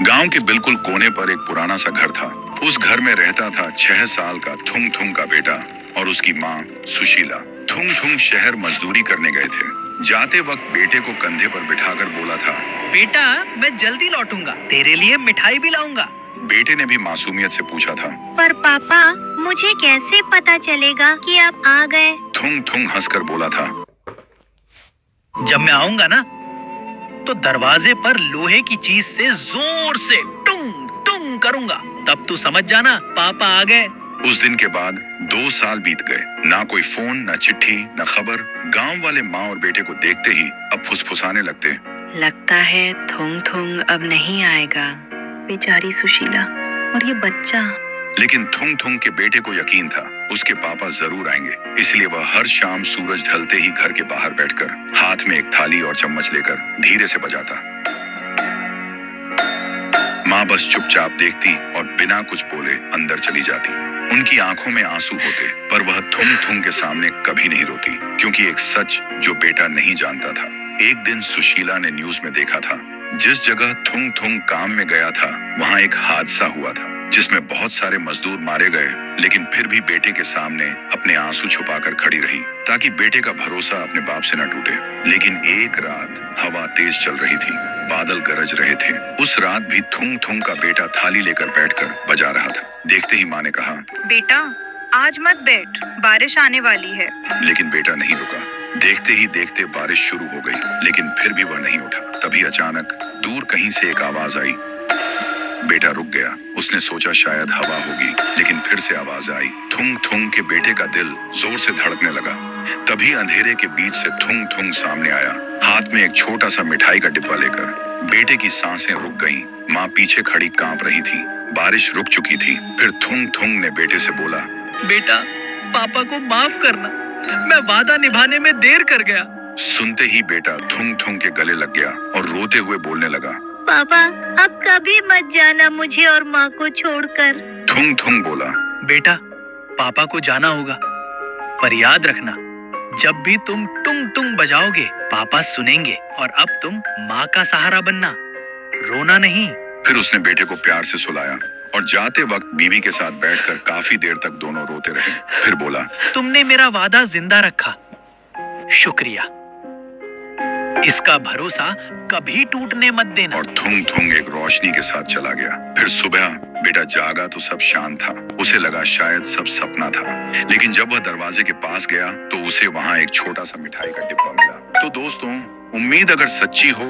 गांव के बिल्कुल कोने पर एक पुराना सा घर था। उस घर में रहता था 6 साल का थुंग थुंग का बेटा और उसकी माँ सुशीला। थुंग थुंग शहर मजदूरी करने गए थे। जाते वक्त बेटे को कंधे पर बिठाकर बोला था, बेटा मैं जल्दी लौटूंगा, तेरे लिए मिठाई भी लाऊंगा। बेटे ने भी मासूमियत से पूछा था, पर पापा मुझे कैसे पता चलेगा कि आप आ गए? थुंग थुंग हंसकर बोला था, जब मैं आऊंगा ना तो दरवाजे पर लोहे की चीज से जोर से टुंग टुंग करूंगा, तब तू समझ जाना पापा आ गए। उस दिन के बाद 2 साल बीत गए। ना कोई फोन, ना चिट्ठी, ना खबर। गांव वाले माँ और बेटे को देखते ही अब फुसफुसाने लगते, लगता है थुंग थुंग अब नहीं आएगा। बेचारी सुशीला और ये बच्चा। लेकिन थुंग थुंग के बेटे को यकीन था उसके पापा जरूर आएंगे। इसलिए वह हर शाम सूरज ढलते ही घर के बाहर बैठकर हाथ में एक थाली और चम्मच लेकर धीरे से बजाता। माँ बस चुपचाप देखती और बिना कुछ बोले अंदर चली जाती। उनकी आंखों में आंसू होते, पर वह थुंग थुंग के सामने कभी नहीं रोती, क्योंकि एक सच जो बेटा नहीं जानता था। एक दिन सुशीला ने न्यूज में देखा था, जिस जगह थुंग थुंग काम में गया था वहां एक हादसा हुआ था जिसमें बहुत सारे मजदूर मारे गए। लेकिन फिर भी बेटे के सामने अपने आंसू छुपाकर खड़ी रही ताकि बेटे का भरोसा अपने बाप से न टूटे। लेकिन एक रात हवा तेज चल रही थी, बादल गरज रहे थे। उस रात भी थुंग थुंग का बेटा थाली लेकर बैठकर बजा रहा था। देखते ही माँ ने कहा, बेटा आज मत बैठ, बारिश आने वाली है। लेकिन बेटा नहीं रुका। देखते ही देखते बारिश शुरू हो गई, लेकिन फिर भी वह नहीं उठा। तभी अचानक दूर कहीं से एक आवाज आई। बेटा रुक गया। उसने सोचा शायद हवा होगी, लेकिन फिर से आवाज आई। थुंग थुंग के बेटे का दिल जोर से धड़कने लगा। तभी अंधेरे के बीच से थुंग थुंग सामने आया, हाथ में एक छोटा सा मिठाई का डिब्बा लेकर। बेटे की सांसें रुक गईं। माँ पीछे खड़ी कांप रही थी। बारिश रुक चुकी थी। फिर थुंग थुंग ने बेटे से बोला, बेटा पापा को माफ करना, मैं वादा निभाने में देर कर गया। सुनते ही बेटा थुंग थुंग के गले लग गया और रोते हुए बोलने लगा, पापा अब कभी मत जाना मुझे और माँ को छोड़कर। थुंग थुंग बोला, बेटा पापा को जाना होगा, पर याद रखना जब भी तुम टुंग टुंग बजाओगे पापा सुनेंगे, और अब तुम माँ का सहारा बनना, रोना नहीं। फिर उसने बेटे को प्यार से सुलाया और जाते वक्त बीवी के साथ बैठकर काफी देर तक दोनों रोते रहे। फिर बोला, तुमने मेरा वादा जिंदा रखा, शुक्रिया। इसका भरोसा कभी टूटने मत देना। और थुंग थुंग एक रोशनी के साथ चला गया। फिर सुबह बेटा जागा तो सब शांत था। उसे लगा शायद सब सपना था, लेकिन जब वह दरवाजे के पास गया तो उसे वहां एक छोटा सा मिठाई का डिब्बा मिला। तो दोस्तों, उम्मीद अगर सच्ची हो